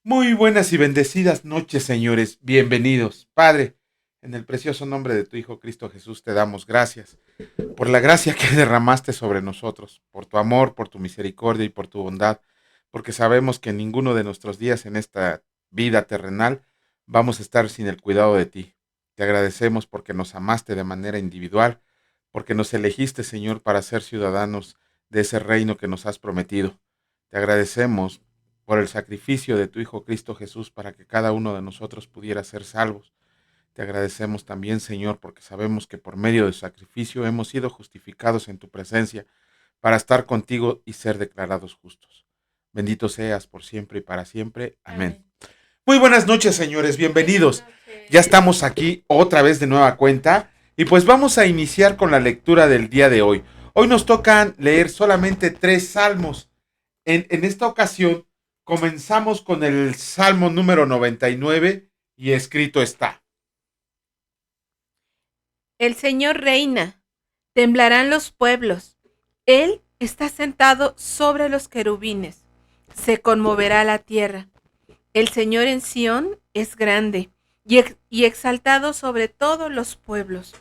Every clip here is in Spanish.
Muy buenas y bendecidas noches, señores. Bienvenidos. Padre, en el precioso nombre de tu Hijo Cristo Jesús te damos gracias por la gracia que derramaste sobre nosotros, por tu amor, por tu misericordia y por tu bondad, porque sabemos que ninguno de nuestros días en esta vida terrenal vamos a estar sin el cuidado de ti. Te agradecemos porque nos amaste de manera individual, porque nos elegiste, Señor, para ser ciudadanos de ese reino que nos has prometido. Te agradecemos por el sacrificio de tu Hijo Cristo Jesús para que cada uno de nosotros pudiera ser salvos. Te agradecemos también, Señor, porque sabemos que por medio de su sacrificio hemos sido justificados en tu presencia para estar contigo y ser declarados justos. Bendito seas por siempre y para siempre. Amén. Amén. Muy buenas noches, señores. Buenas Bienvenidos. Ya noches. estamos aquí otra vez de nueva cuenta y pues vamos a iniciar con la lectura del día de hoy. Hoy nos tocan leer solamente 3 salmos. En esta ocasión comenzamos con el Salmo número 99 y escrito está. El Señor reina, temblarán los pueblos. Él está sentado sobre los querubines. Se conmoverá la tierra. El Señor en Sión es grande y exaltado sobre todos los pueblos.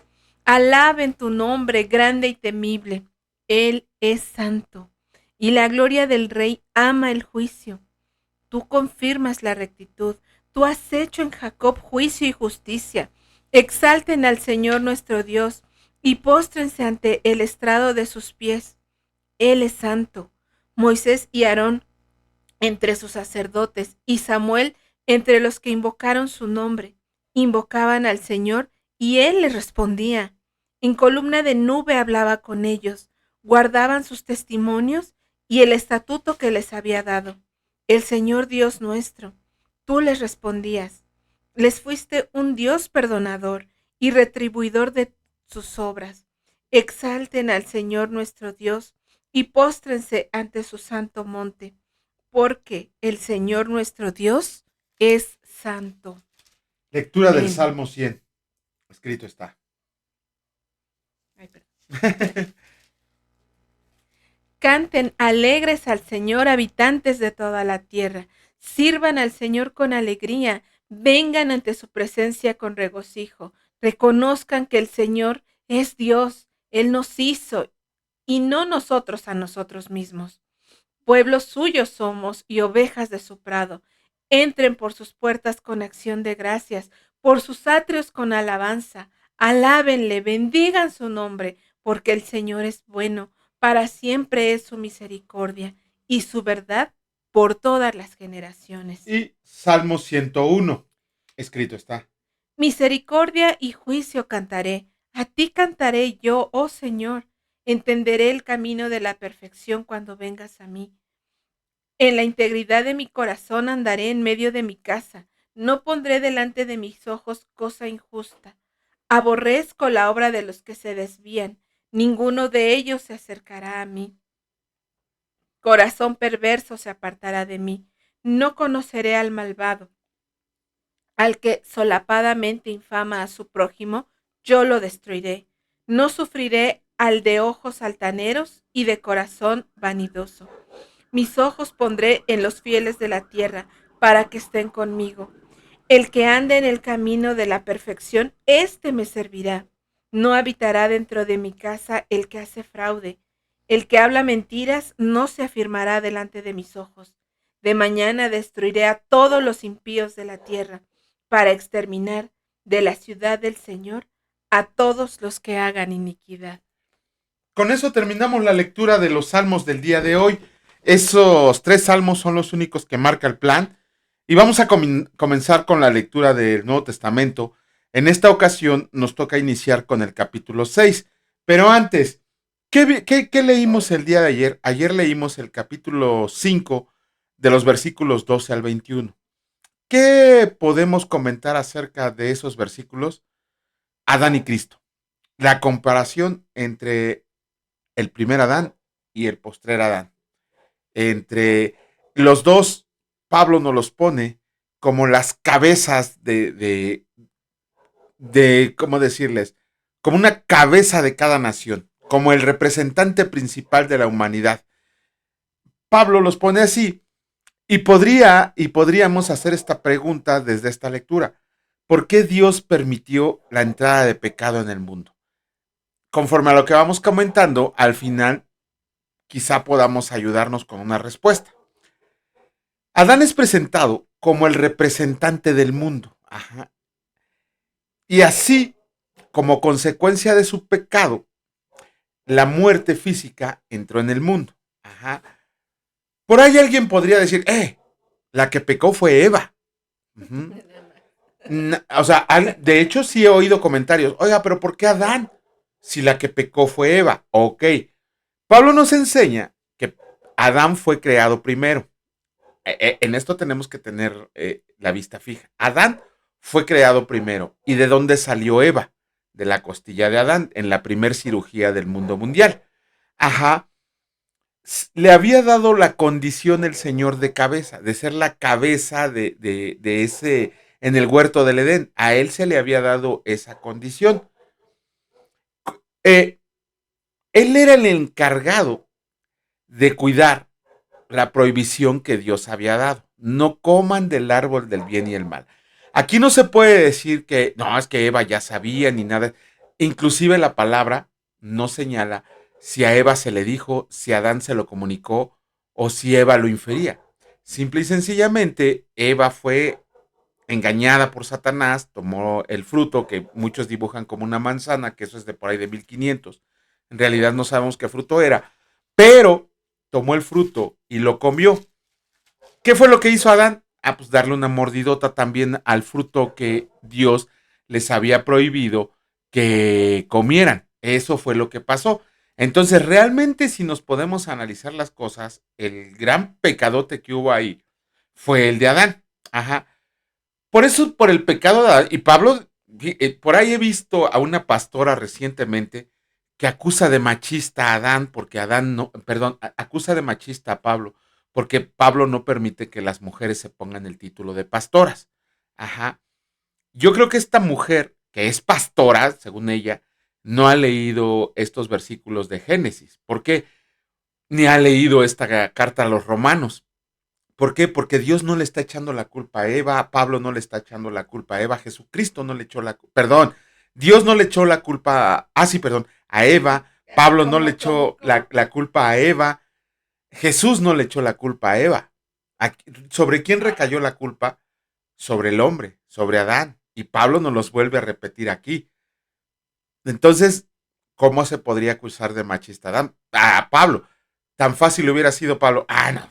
Alaben tu nombre grande y temible. Él es santo. Y la gloria del Rey ama el juicio. Tú confirmas la rectitud. Tú has hecho en Jacob juicio y justicia. Exalten al Señor nuestro Dios y póstrense ante el estrado de sus pies. Él es santo. Moisés y Aarón entre sus sacerdotes y Samuel entre los que invocaron su nombre. Invocaban al Señor y Él les respondía. En columna de nube hablaba con ellos. Guardaban sus testimonios y el estatuto que les había dado. El Señor Dios nuestro, tú les respondías. Les fuiste un Dios perdonador y retribuidor de sus obras. Exalten al Señor nuestro Dios y póstrense ante su santo monte, porque el Señor nuestro Dios es santo. Lectura del Amén. Salmo 100. Escrito está. Ay, perdón. Canten alegres al Señor, habitantes de toda la tierra. Sirvan al Señor con alegría. Vengan ante su presencia con regocijo. Reconozcan que el Señor es Dios. Él nos hizo y no nosotros a nosotros mismos. Pueblos suyos somos y ovejas de su prado. Entren por sus puertas con acción de gracias, por sus atrios con alabanza. Alábenle, bendigan su nombre, porque el Señor es bueno, para siempre es su misericordia y su verdad por todas las generaciones. Y Salmo 101. Escrito está. Misericordia y juicio cantaré. A ti cantaré yo, oh Señor. Entenderé el camino de la perfección cuando vengas a mí. En la integridad de mi corazón andaré en medio de mi casa. No pondré delante de mis ojos cosa injusta. Aborrezco la obra de los que se desvían. Ninguno de ellos se acercará a mí. Corazón perverso se apartará de mí. No conoceré al malvado. Al que solapadamente infama a su prójimo, yo lo destruiré. No sufriré al de ojos altaneros y de corazón vanidoso. Mis ojos pondré en los fieles de la tierra, para que estén conmigo. El que ande en el camino de la perfección, éste me servirá. No habitará dentro de mi casa el que hace fraude. El que habla mentiras no se afirmará delante de mis ojos. De mañana destruiré a todos los impíos de la tierra, para exterminar de la ciudad del Señor a todos los que hagan iniquidad. Con eso terminamos la lectura de los salmos del día de hoy. Esos 3 salmos son los únicos que marca el plan. Y vamos a comenzar con la lectura del Nuevo Testamento. En esta ocasión nos toca iniciar con el capítulo 6. Pero antes, ¿qué leímos el día de ayer? Ayer leímos el capítulo 5 de los versículos 12 al 21. ¿Qué podemos comentar acerca de esos versículos? Adán y Cristo. La comparación entre el primer Adán y el postrer Adán. Entre los dos, Pablo nos los pone como las cabezas de ¿cómo decirles? Como una cabeza de cada nación, como el representante principal de la humanidad. Pablo los pone así Y podríamos hacer esta pregunta desde esta lectura. ¿Por qué Dios permitió la entrada de pecado en el mundo? Conforme a lo que vamos comentando, al final quizá podamos ayudarnos con una respuesta. Adán es presentado como el representante del mundo. Ajá. Y así, como consecuencia de su pecado, la muerte física entró en el mundo. Ajá. Por ahí alguien podría decir, la que pecó fue Eva. Uh-huh. O sea, de hecho sí he oído comentarios, oiga, pero ¿por qué Adán? Si la que pecó fue Eva. Ok. Pablo nos enseña que Adán fue creado primero. En esto tenemos que tener la vista fija. Adán fue creado primero. ¿Y de dónde salió Eva? De la costilla de Adán, en la primer cirugía del mundo mundial. Ajá. Le había dado la condición el Señor de cabeza, de ser la cabeza de ese, en el huerto del Edén. A él se le había dado esa condición. Él era el encargado de cuidar la prohibición que Dios había dado. No coman del árbol del bien y el mal. Aquí no se puede decir que, no, es que Eva ya sabía ni nada. Inclusive la palabra no señala si a Eva se le dijo, si a Adán se lo comunicó o si Eva lo infería. Simple y sencillamente, Eva fue engañada por Satanás, tomó el fruto que muchos dibujan como una manzana, que eso es de por ahí de 1500. En realidad no sabemos qué fruto era, pero tomó el fruto y lo comió. ¿Qué fue lo que hizo Adán? Pues darle una mordidota también al fruto que Dios les había prohibido que comieran. Eso fue lo que pasó. Entonces, realmente, si nos podemos analizar las cosas, el gran pecadote que hubo ahí fue el de Adán. Ajá. Por eso, por el pecado de Adán, y Pablo, por ahí he visto a una pastora recientemente que acusa de machista a Adán, porque Adán no, perdón, acusa de machista a Pablo, porque Pablo no permite que las mujeres se pongan el título de pastoras. Ajá. Yo creo que esta mujer, que es pastora, según ella, no ha leído estos versículos de Génesis. ¿Por qué? Ni ha leído esta carta a los romanos. ¿Por qué? Porque Dios no le está echando la culpa a Eva, Pablo no le está echando la culpa a Eva, Jesucristo no le echó la culpa, perdón, Dios no le echó la culpa, a Eva, Pablo no le echó la culpa a Eva, Jesús no le echó la culpa a Eva. ¿Sobre quién recayó la culpa? Sobre el hombre, sobre Adán. Y Pablo nos los vuelve a repetir aquí. Entonces, ¿cómo se podría acusar de machista a Adán? Pablo. Tan fácil hubiera sido Pablo. No.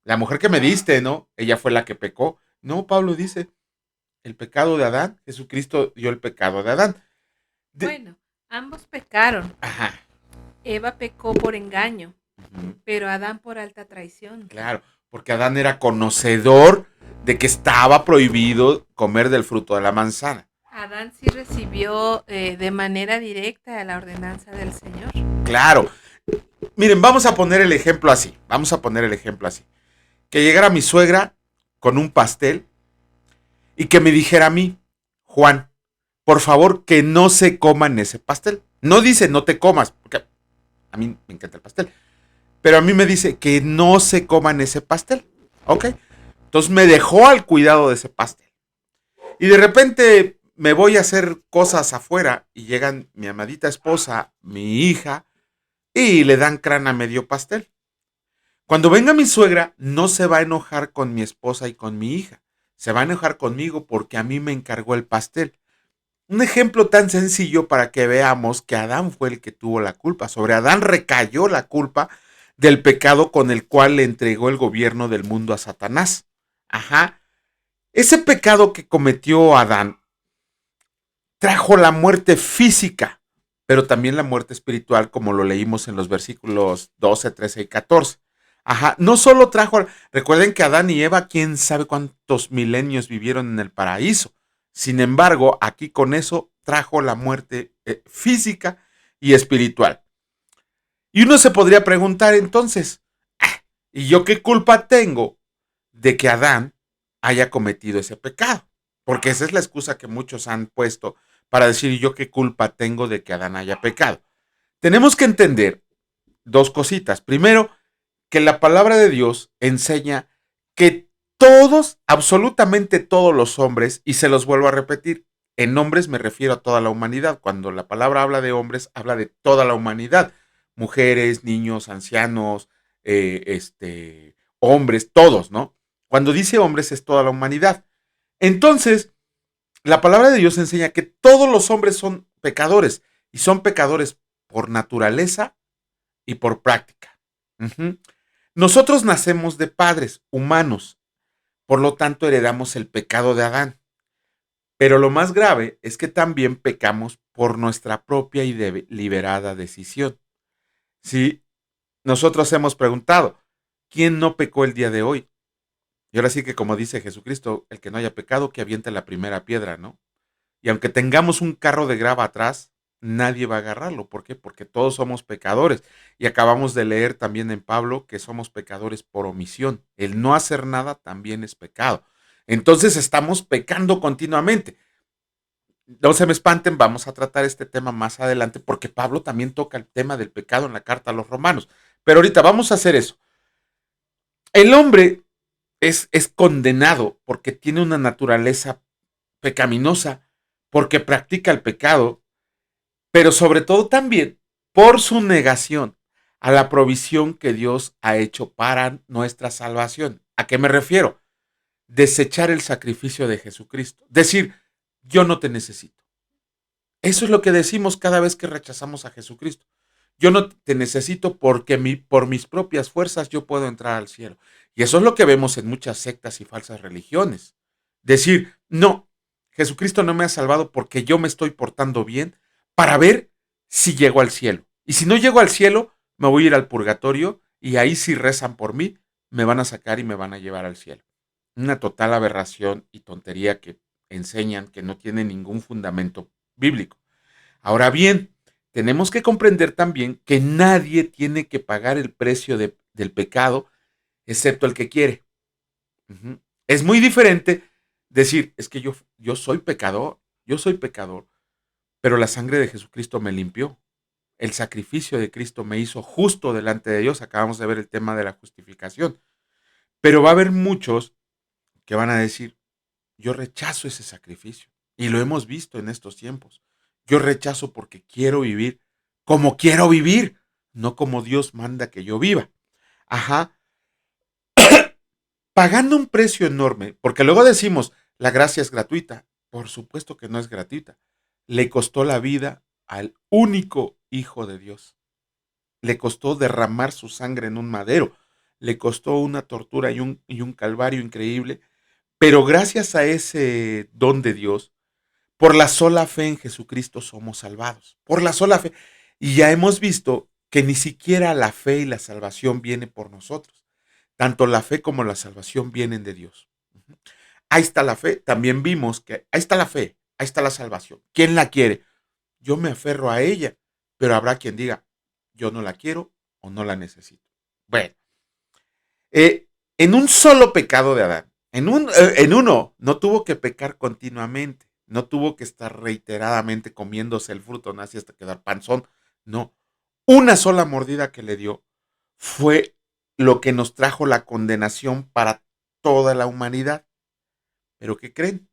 La mujer que me diste, ¿no? Ella fue la que pecó. No, Pablo dice, el pecado de Adán, Jesucristo dio el pecado de Adán. Bueno, ambos pecaron. Ajá. Eva pecó por engaño, pero Adán por alta traición. Claro, porque Adán era conocedor de que estaba prohibido comer del fruto de la manzana. Adán sí recibió de manera directa la ordenanza del Señor. Claro. Miren, vamos a poner el ejemplo así. Que llegara mi suegra con un pastel y que me dijera a mí, Juan, por favor, que no se coman ese pastel. No dice no te comas, porque a mí me encanta el pastel. Pero a mí me dice que no se coman ese pastel. ¿Ok? Entonces me dejó al cuidado de ese pastel. Y de repente me voy a hacer cosas afuera y llegan mi amadita esposa, mi hija, y le dan crana a medio pastel. Cuando venga mi suegra, no se va a enojar con mi esposa y con mi hija. Se va a enojar conmigo porque a mí me encargó el pastel. Un ejemplo tan sencillo para que veamos que Adán fue el que tuvo la culpa. Sobre Adán recayó la culpa del pecado con el cual le entregó el gobierno del mundo a Satanás. Ajá. Ese pecado que cometió Adán trajo la muerte física, pero también la muerte espiritual, como lo leímos en los versículos 12, 13 y 14. Ajá, no solo trajo, recuerden que Adán y Eva, quién sabe cuántos milenios vivieron en el paraíso. Sin embargo, aquí con eso trajo la muerte física y espiritual. Y uno se podría preguntar entonces, ¿y yo qué culpa tengo de que Adán haya cometido ese pecado? Porque esa es la excusa que muchos han puesto para decir yo qué culpa tengo de que Adán haya pecado. Tenemos que entender dos cositas. Primero, que la palabra de Dios enseña que todos, absolutamente todos los hombres, y se los vuelvo a repetir, en hombres me refiero a toda la humanidad. Cuando la palabra habla de hombres, habla de toda la humanidad. Mujeres, niños, ancianos, hombres, todos, ¿no? Cuando dice hombres es toda la humanidad. Entonces, la palabra de Dios enseña que todos los hombres son pecadores y son pecadores por naturaleza y por práctica. Uh-huh. Nosotros nacemos de padres humanos, por lo tanto heredamos el pecado de Adán. Pero lo más grave es que también pecamos por nuestra propia y deliberada decisión. Si nosotros hemos preguntado, ¿quién no pecó el día de hoy? Y ahora sí que como dice Jesucristo, el que no haya pecado, que aviente la primera piedra, ¿no? Y aunque tengamos un carro de grava atrás, nadie va a agarrarlo. ¿Por qué? Porque todos somos pecadores. Y acabamos de leer también en Pablo que somos pecadores por omisión. El no hacer nada también es pecado. Entonces estamos pecando continuamente. No se me espanten, vamos a tratar este tema más adelante porque Pablo también toca el tema del pecado en la carta a los romanos. Pero ahorita vamos a hacer eso. El hombre es condenado porque tiene una naturaleza pecaminosa, porque practica el pecado, pero sobre todo también por su negación a la provisión que Dios ha hecho para nuestra salvación. ¿A qué me refiero? Desechar el sacrificio de Jesucristo. Decir, yo no te necesito. Eso es lo que decimos cada vez que rechazamos a Jesucristo. Yo no te necesito porque por mis propias fuerzas yo puedo entrar al cielo. Y eso es lo que vemos en muchas sectas y falsas religiones. Decir, no, Jesucristo no me ha salvado porque yo me estoy portando bien para ver si llego al cielo. Y si no llego al cielo, me voy a ir al purgatorio y ahí si rezan por mí, me van a sacar y me van a llevar al cielo. Una total aberración y tontería que enseñan que no tiene ningún fundamento bíblico. Ahora bien, tenemos que comprender también que nadie tiene que pagar el precio del pecado excepto el que quiere. Uh-huh. Es muy diferente decir, es que yo soy pecador, pero la sangre de Jesucristo me limpió. El sacrificio de Cristo me hizo justo delante de Dios. Acabamos de ver el tema de la justificación. Pero va a haber muchos que van a decir, yo rechazo ese sacrificio. Y lo hemos visto en estos tiempos. Yo rechazo porque quiero vivir como quiero vivir, no como Dios manda que yo viva. Ajá. Pagando un precio enorme, porque luego decimos, la gracia es gratuita. Por supuesto que no es gratuita. Le costó la vida al único Hijo de Dios. Le costó derramar su sangre en un madero. Le costó una tortura y un calvario increíble. Pero gracias a ese don de Dios, por la sola fe en Jesucristo somos salvados. Por la sola fe. Y ya hemos visto que ni siquiera la fe y la salvación viene por nosotros. Tanto la fe como la salvación vienen de Dios. Ahí está la fe. También vimos que ahí está la fe, ahí está la salvación. ¿Quién la quiere? Yo me aferro a ella, pero habrá quien diga, yo no la quiero o no la necesito. Bueno, en un solo pecado de Adán, en uno, no tuvo que pecar continuamente, no tuvo que estar reiteradamente comiéndose el fruto, ¿no? Así hasta quedar panzón. No, una sola mordida que le dio fue lo que nos trajo la condenación para toda la humanidad. ¿Pero qué creen?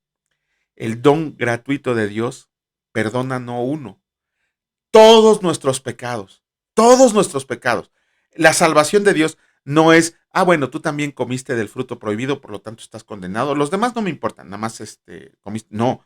El don gratuito de Dios perdona no uno, todos nuestros pecados, todos nuestros pecados. La salvación de Dios no es, bueno, tú también comiste del fruto prohibido, por lo tanto estás condenado. Los demás no me importan, nada más comiste. No,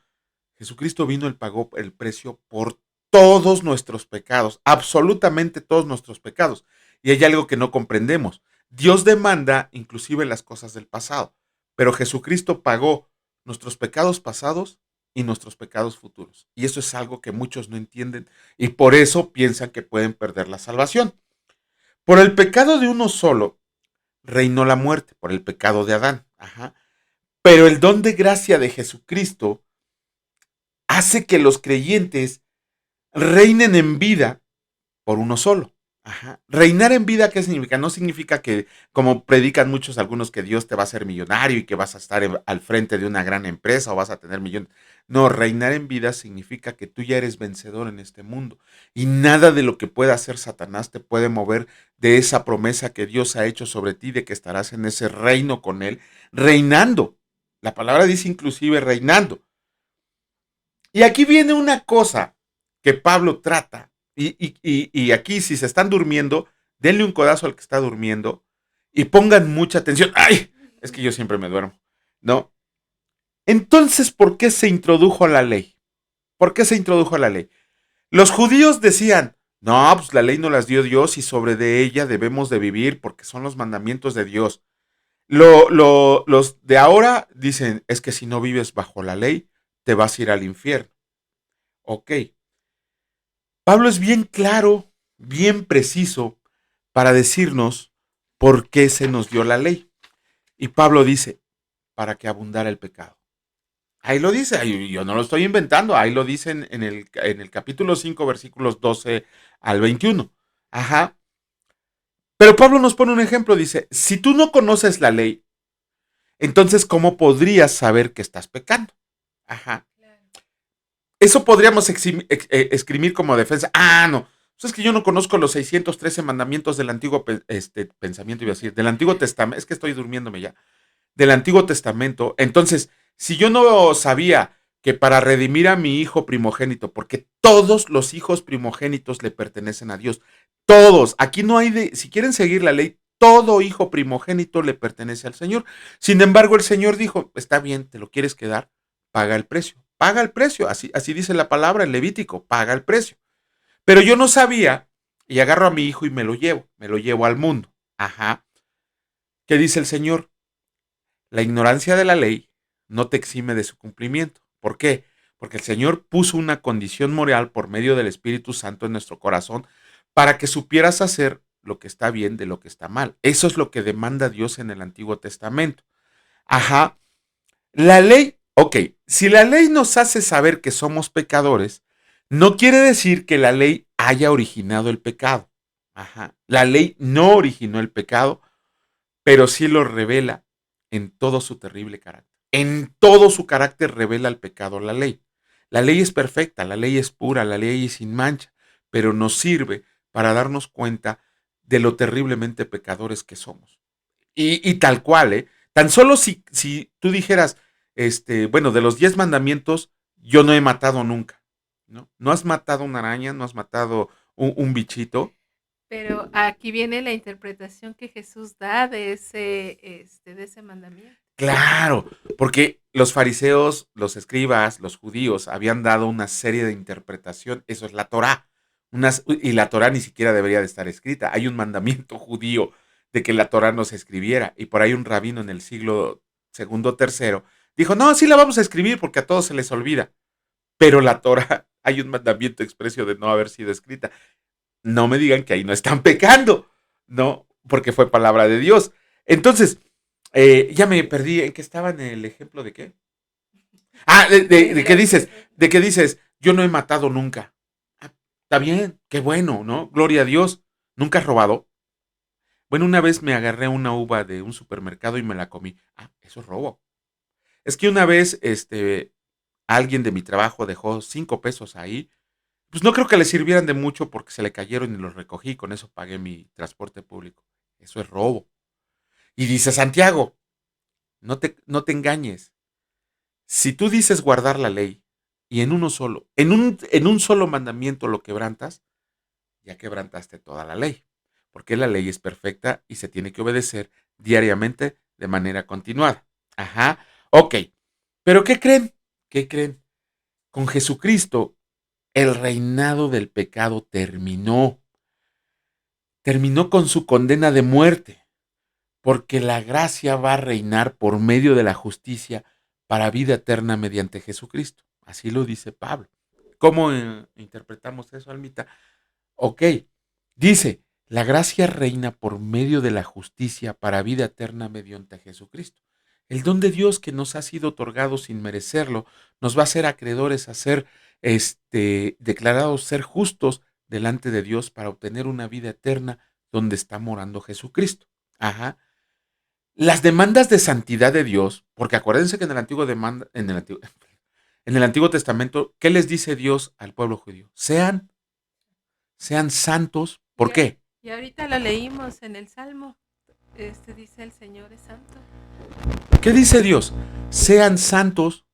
Jesucristo vino y pagó el precio por todos nuestros pecados, absolutamente todos nuestros pecados. Y hay algo que no comprendemos. Dios demanda inclusive las cosas del pasado, pero Jesucristo pagó nuestros pecados pasados y nuestros pecados futuros. Y eso es algo que muchos no entienden y por eso piensan que pueden perder la salvación. Por el pecado de uno solo reinó la muerte, por el pecado de Adán. Ajá. Pero el don de gracia de Jesucristo hace que los creyentes reinen en vida por uno solo. Ajá. Reinar en vida, ¿qué significa? No significa que, como predican muchos algunos, que Dios te va a hacer millonario y que vas a estar al frente de una gran empresa o vas a tener millones. No, reinar en vida significa que tú ya eres vencedor en este mundo y nada de lo que pueda hacer Satanás te puede mover de esa promesa que Dios ha hecho sobre ti, de que estarás en ese reino con Él, reinando. La palabra dice inclusive reinando. Y aquí viene una cosa que Pablo trata, y aquí si se están durmiendo, denle un codazo al que está durmiendo y pongan mucha atención. ¡Ay! Es que yo siempre me duermo, ¿no? Entonces, ¿por qué se introdujo la ley? ¿Por qué se introdujo la ley? Los judíos decían, no, pues la ley no las dio Dios y sobre de ella debemos de vivir porque son los mandamientos de Dios. Los de ahora dicen, es que si no vives bajo la ley, te vas a ir al infierno. Ok, Pablo es bien claro, bien preciso para decirnos por qué se nos dio la ley. Y Pablo dice, para que abundara el pecado. Ahí lo dice, ahí, yo no lo estoy inventando, ahí lo dicen en el capítulo 5, versículos 12 al 21. Ajá. Pero Pablo nos pone un ejemplo, dice, si tú no conoces la ley, entonces ¿cómo podrías saber que estás pecando? Ajá. Eso podríamos escribir como defensa. Ah, no. Pues es que yo no conozco los 613 mandamientos del antiguo pensamiento, iba a decir, del Antiguo Testamento. Es que estoy durmiéndome ya. Del Antiguo Testamento. Entonces, si yo no sabía que para redimir a mi hijo primogénito, porque todos los hijos primogénitos le pertenecen a Dios. Todos. Aquí no hay de, si quieren seguir la ley, todo hijo primogénito le pertenece al Señor. Sin embargo, el Señor dijo, está bien, te lo quieres quedar, paga el precio. Paga el precio, así dice la palabra en Levítico, paga el precio. Pero yo no sabía y agarro a mi hijo y me lo llevo al mundo. Ajá. ¿Qué dice el Señor? La ignorancia de la ley no te exime de su cumplimiento. ¿Por qué? Porque el Señor puso una condición moral por medio del Espíritu Santo en nuestro corazón para que supieras hacer lo que está bien de lo que está mal. Eso es lo que demanda Dios en el Antiguo Testamento. Ajá. La ley, ok, si la ley nos hace saber que somos pecadores, no quiere decir que la ley haya originado el pecado. Ajá. La ley no originó el pecado, pero sí lo revela en todo su terrible carácter. En todo su carácter revela el pecado la ley. La ley es perfecta, la ley es pura, la ley es sin mancha, pero nos sirve para darnos cuenta de lo terriblemente pecadores que somos. Y tal cual, ¿eh? Tan solo si tú dijeras, bueno, de los 10 mandamientos, yo no he matado nunca, ¿no? No has matado una araña, no has matado un bichito. Pero aquí viene la interpretación que Jesús da de ese mandamiento. Claro, porque los fariseos, los escribas, los judíos habían dado una serie de interpretación, eso es la Torá, y la Torá ni siquiera debería de estar escrita. Hay un mandamiento judío de que la Torá no se escribiera, y por ahí un rabino en el siglo segundo o tercero dijo, no, sí la vamos a escribir porque a todos se les olvida, pero la Torá hay un mandamiento expreso de no haber sido escrita. No me digan que ahí no están pecando, no, porque fue palabra de Dios. Entonces, ya me perdí en que estaba en el ejemplo de qué. Ah, de qué dices, yo no he matado nunca. Ah, está bien, qué bueno, ¿no? Gloria a Dios. ¿Nunca has robado? Bueno, una vez me agarré una uva de un supermercado y me la comí. Ah, eso es robo. Es que una vez, alguien de mi trabajo dejó 5 pesos ahí. Pues no creo que le sirvieran de mucho porque se le cayeron y los recogí. Con eso pagué mi transporte público. Eso es robo. Y dice Santiago, no te engañes. Si tú dices guardar la ley y en uno solo, en un solo mandamiento lo quebrantas, ya quebrantaste toda la ley. Porque la ley es perfecta y se tiene que obedecer diariamente de manera continuada. Ajá. Ok. Pero ¿qué creen? ¿Qué creen? Con Jesucristo, el reinado del pecado terminó. Terminó con su condena de muerte. Porque la gracia va a reinar por medio de la justicia para vida eterna mediante Jesucristo. Así lo dice Pablo. ¿Cómo interpretamos eso, Almita? Ok, dice, la gracia reina por medio de la justicia para vida eterna mediante Jesucristo. El don de Dios que nos ha sido otorgado sin merecerlo nos va a hacer acreedores a ser declarados ser justos delante de Dios para obtener una vida eterna donde está morando Jesucristo. Ajá. Las demandas de santidad de Dios, porque acuérdense que en el Antiguo Testamento, ¿qué les dice Dios al pueblo judío? Sean santos. ¿Por qué? Y ahorita lo leímos en el Salmo. Dice el Señor es santo. ¿Qué dice Dios? Sean santos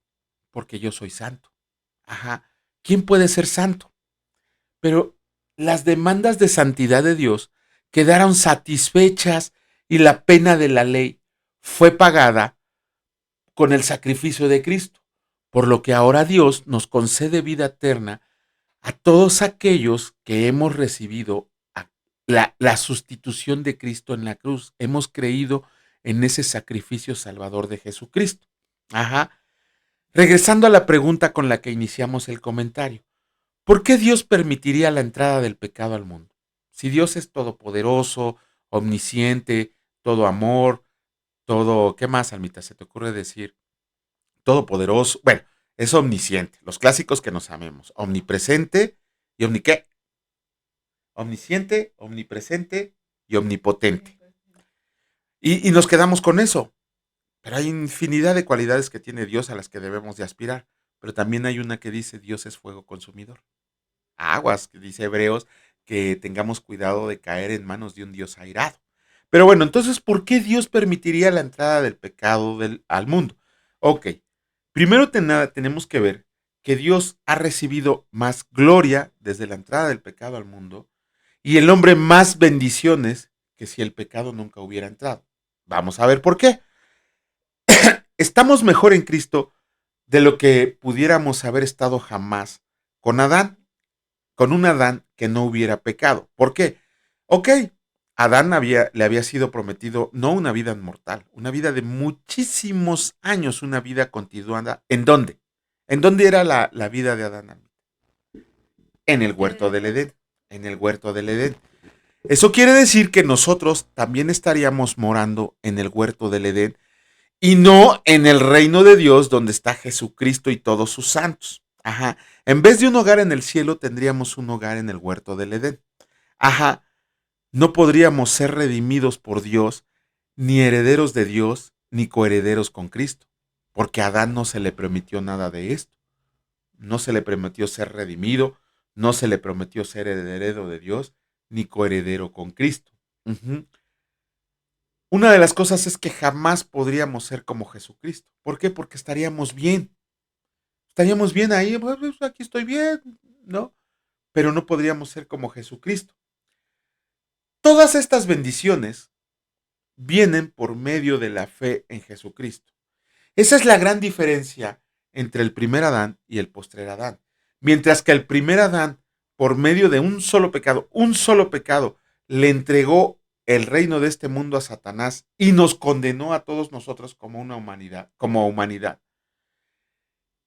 porque yo soy santo. Ajá. ¿Quién puede ser santo? Pero las demandas de santidad de Dios quedaron satisfechas y la pena de la ley fue pagada con el sacrificio de Cristo, por lo que ahora Dios nos concede vida eterna a todos aquellos que hemos recibido la sustitución de Cristo en la cruz. Hemos creído en ese sacrificio salvador de Jesucristo. Ajá. Regresando a la pregunta con la que iniciamos el comentario. ¿Por qué Dios permitiría la entrada del pecado al mundo? Si Dios es todopoderoso, omnisciente, todo amor, todo, ¿qué más, Almita? ¿Se te ocurre decir? Todopoderoso, bueno, es omnisciente, los clásicos que nos amemos, omnipresente y omniqué, omnisciente, omnipresente y omnipotente. Y nos quedamos con eso, pero hay infinidad de cualidades que tiene Dios a las que debemos de aspirar, pero también hay una que dice Dios es fuego consumidor. Aguas, que dice Hebreos, que tengamos cuidado de caer en manos de un Dios airado. Pero bueno, entonces, ¿por qué Dios permitiría la entrada del pecado al mundo? Ok, primero tenemos que ver que Dios ha recibido más gloria desde la entrada del pecado al mundo y el hombre más bendiciones que si el pecado nunca hubiera entrado. Vamos a ver por qué. Estamos mejor en Cristo de lo que pudiéramos haber estado jamás con Adán, con un Adán que no hubiera pecado. ¿Por qué? Ok, Adán le había sido prometido no una vida inmortal, una vida de muchísimos años, una vida continuada. ¿En dónde? ¿En dónde era la vida de Adán? En el huerto del Edén. En el huerto del Edén. Eso quiere decir que nosotros también estaríamos morando en el huerto del Edén y no en el reino de Dios donde está Jesucristo y todos sus santos. Ajá. En vez de un hogar en el cielo, tendríamos un hogar en el huerto del Edén. Ajá. No podríamos ser redimidos por Dios, ni herederos de Dios, ni coherederos con Cristo, porque a Adán no se le permitió nada de esto. No se le prometió ser redimido, no se le prometió ser heredero de Dios, ni coheredero con Cristo. Ujú. Una de las cosas es que jamás podríamos ser como Jesucristo. ¿Por qué? Porque estaríamos bien. Estaríamos bien ahí, pues aquí estoy bien, ¿no? Pero no podríamos ser como Jesucristo. Todas estas bendiciones vienen por medio de la fe en Jesucristo. Esa es la gran diferencia entre el primer Adán y el postrer Adán. Mientras que el primer Adán, por medio de un solo pecado, le entregó el reino de este mundo a Satanás y nos condenó a todos nosotros como una humanidad, como humanidad.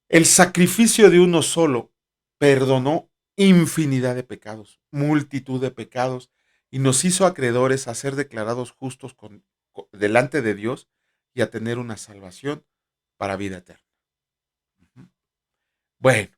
El sacrificio de uno solo perdonó infinidad de pecados, multitud de pecados, y nos hizo acreedores a ser declarados justos delante de Dios y a tener una salvación para vida eterna. Ujú. Bueno,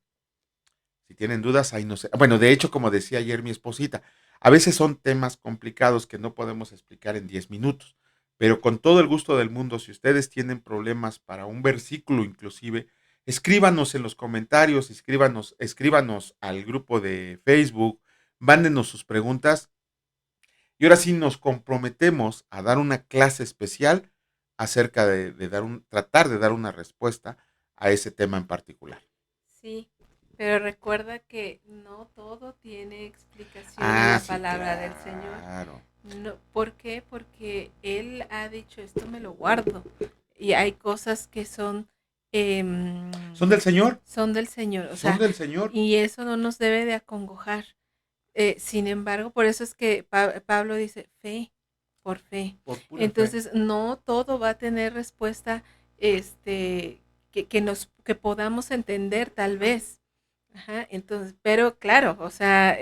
si tienen dudas, ahí no sé. Bueno, de hecho, como decía ayer mi esposita, a veces son temas complicados que no podemos explicar en 10 minutos, pero con todo el gusto del mundo, si ustedes tienen problemas para un versículo inclusive, escríbanos en los comentarios, escríbanos al grupo de Facebook, mándenos sus preguntas y ahora sí nos comprometemos a dar una clase especial acerca tratar de dar una respuesta a ese tema en particular. Sí, pero recuerda que no todo tiene explicación en la Sí, palabra del Señor. claro. No, ¿por qué? Porque Él ha dicho, esto me lo guardo. Y hay cosas que son... ¿Son del Señor? Son del Señor, o Son sea, del Señor. y eso no nos debe de acongojar. Sin embargo, por eso es que Pablo dice fe por fe. Por pura fe. Entonces, no todo va a tener respuesta que podamos entender tal vez. Ajá, entonces, pero claro, o sea,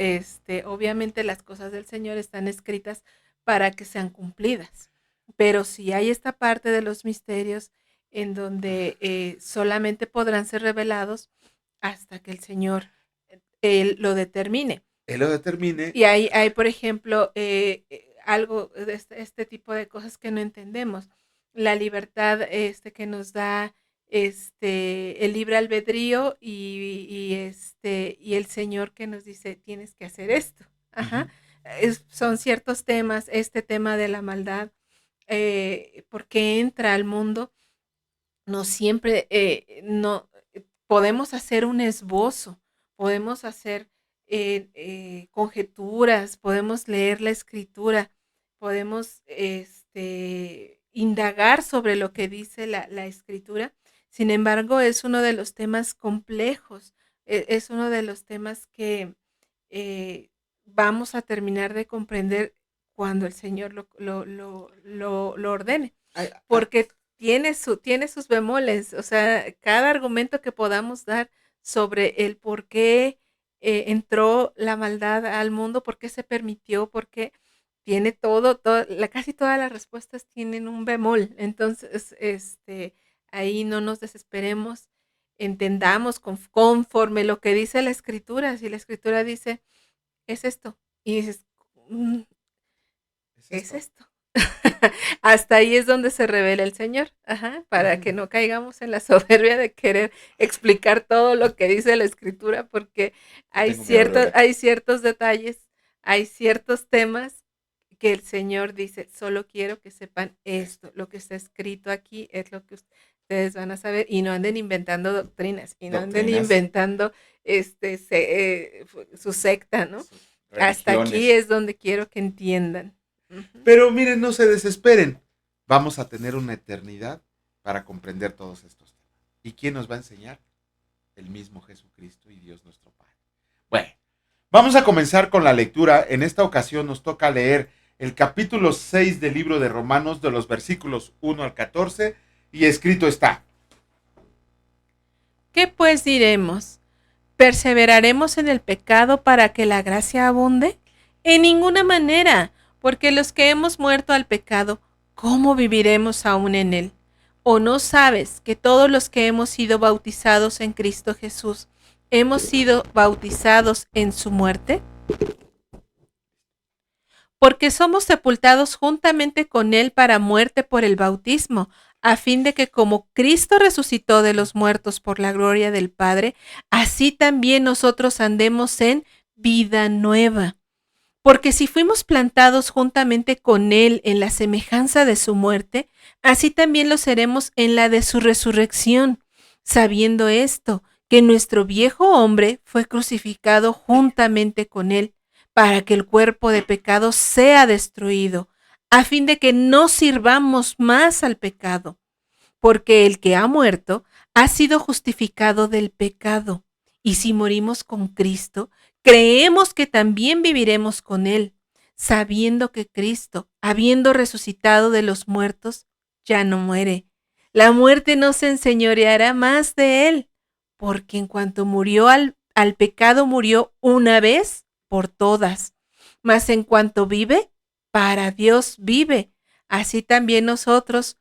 obviamente las cosas del Señor están escritas para que sean cumplidas. Pero si hay esta parte de los misterios en donde solamente podrán ser revelados hasta que el Señor lo determine. Él lo determine. Y hay por ejemplo, algo de este tipo de cosas que no entendemos. La libertad que nos da el libre albedrío y el Señor que nos dice, tienes que hacer esto. Ajá. Ujú. Son ciertos temas, este tema de la maldad, porque entra al mundo, no siempre, no podemos hacer un esbozo, podemos hacer conjeturas, podemos leer la escritura, podemos indagar sobre lo que dice la escritura. Sin embargo, es uno de los temas complejos, es uno de los temas que vamos a terminar de comprender cuando el Señor lo ordene, Ay, porque tiene sus bemoles, o sea, cada argumento que podamos dar sobre el por qué entró la maldad al mundo, por qué se permitió, por qué tiene casi todas las respuestas tienen un bemol. Entonces, ahí no nos desesperemos, entendamos conforme lo que dice la escritura. Si la escritura dice, es esto, y dices, "Mm, es es esto. esto". Hasta ahí es donde se revela el Señor, ajá, para que Ujú. no caigamos en la soberbia de querer explicar todo lo que dice la escritura, porque Que tengo miedo luego. hay ciertos detalles, hay ciertos temas que el Señor dice, solo quiero que sepan esto, lo que está escrito aquí es lo que ustedes van a saber y no anden inventando doctrinas y no anden Doctrinas, inventando su secta, ¿no? sus Hasta aquí religiones. es donde quiero que entiendan. Ujú. Pero miren, no se desesperen. Vamos a tener una eternidad para comprender todos estos temas. ¿Y quién nos va a enseñar? El mismo Jesucristo y Dios nuestro Padre. Bueno, vamos a comenzar con la lectura. En esta ocasión nos toca leer el capítulo 6 del libro de Romanos, de los versículos 1 al 14, y escrito está: ¿Qué pues diremos? ¿Perseveraremos en el pecado para que la gracia abunde? En ninguna manera, porque los que hemos muerto al pecado, ¿cómo viviremos aún en él? ¿O no sabes que todos los que hemos sido bautizados en Cristo Jesús, hemos sido bautizados en su muerte? Porque somos sepultados juntamente con él para muerte por el bautismo, a fin de que como Cristo resucitó de los muertos por la gloria del Padre, así también nosotros andemos en vida nueva. Porque si fuimos plantados juntamente con él en la semejanza de su muerte, así también lo seremos en la de su resurrección, sabiendo esto, que nuestro viejo hombre fue crucificado juntamente con él, para que el cuerpo de pecado sea destruido, a fin de que no sirvamos más al pecado, porque el que ha muerto ha sido justificado del pecado. Y si morimos con Cristo, creemos que también viviremos con Él, sabiendo que Cristo, habiendo resucitado de los muertos, ya no muere. La muerte no se enseñoreará más de Él, porque en cuanto murió al pecado, murió una vez por todas. Mas en cuanto vive, para Dios vive. Así también nosotros,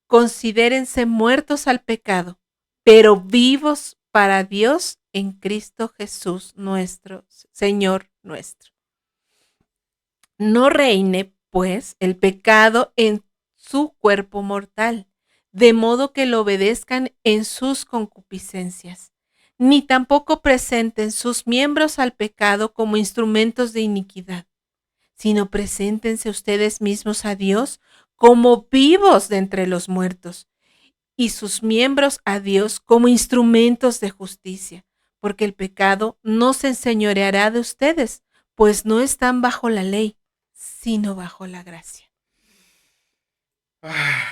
considérense muertos al pecado, pero vivos para Dios en Cristo Jesús nuestro, Señor nuestro. No reine, pues, el pecado en su cuerpo mortal, de modo que lo obedezcan en sus concupiscencias, ni tampoco presenten sus miembros al pecado como instrumentos de iniquidad, sino preséntense ustedes mismos a Dios como vivos de entre los muertos y sus miembros a Dios como instrumentos de justicia, porque el pecado no se enseñoreará de ustedes, pues no están bajo la ley, sino bajo la gracia. Ah,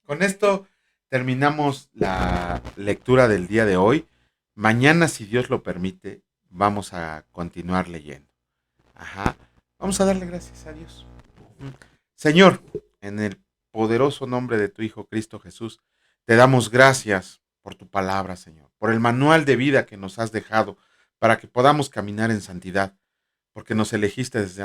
con esto terminamos la lectura del día de hoy. Mañana, si Dios lo permite, vamos a continuar leyendo. Ajá. Vamos a darle gracias a Dios. Señor, en el poderoso nombre de tu Hijo Cristo Jesús, te damos gracias por tu palabra, Señor, por el manual de vida que nos has dejado para que podamos caminar en santidad, porque nos elegiste desde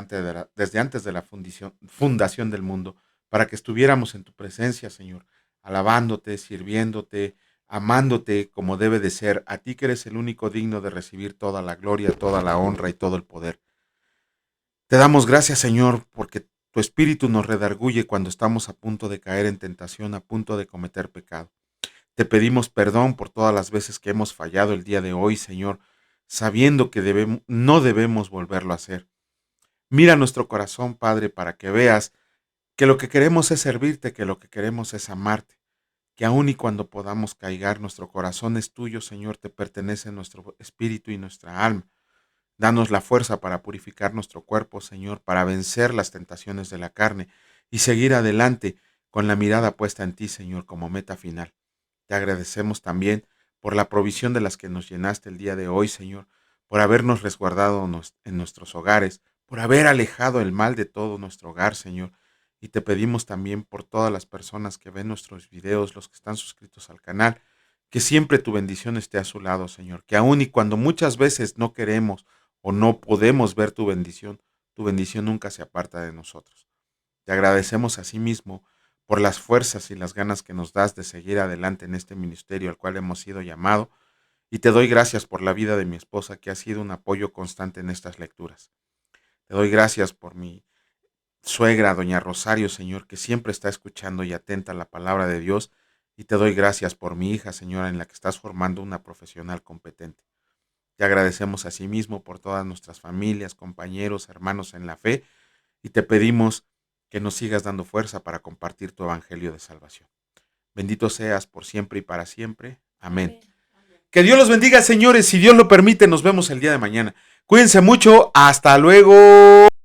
antes de la fundación del mundo, para que estuviéramos en tu presencia, Señor, alabándote, sirviéndote, amándote como debe de ser, a ti que eres el único digno de recibir toda la gloria, toda la honra y todo el poder. Te damos gracias, Señor, porque tu Espíritu nos redarguye cuando estamos a punto de caer en tentación, a punto de cometer pecado. Te pedimos perdón por todas las veces que hemos fallado el día de hoy, Señor, sabiendo que no debemos volverlo a hacer. Mira nuestro corazón, Padre, para que veas que lo que queremos es servirte, que lo que queremos es amarte, que aun y cuando podamos caigar, nuestro corazón es tuyo, Señor, te pertenece nuestro espíritu y nuestra alma. Danos la fuerza para purificar nuestro cuerpo, Señor, para vencer las tentaciones de la carne y seguir adelante con la mirada puesta en ti, Señor, como meta final. Te agradecemos también por la provisión de las que nos llenaste el día de hoy, Señor, por habernos resguardado en nuestros hogares, por haber alejado el mal de todo nuestro hogar, Señor. Y te pedimos también por todas las personas que ven nuestros videos, los que están suscritos al canal, que siempre tu bendición esté a su lado, Señor, que aun y cuando muchas veces no queremos o no podemos ver tu bendición nunca se aparta de nosotros. Te agradecemos asimismo por las fuerzas y las ganas que nos das de seguir adelante en este ministerio al cual hemos sido llamado, y te doy gracias por la vida de mi esposa, que ha sido un apoyo constante en estas lecturas. Te doy gracias por mi suegra, doña Rosario, Señor, que siempre está escuchando y atenta a la palabra de Dios, y te doy gracias por mi hija, Señora, en la que estás formando una profesional competente. Te agradecemos asimismo por todas nuestras familias, compañeros, hermanos en la fe, y te pedimos que nos sigas dando fuerza para compartir tu evangelio de salvación. Bendito seas por siempre y para siempre. Amén. Que Dios los bendiga, señores. Si Dios lo permite, nos vemos el día de mañana. Cuídense mucho. Hasta luego.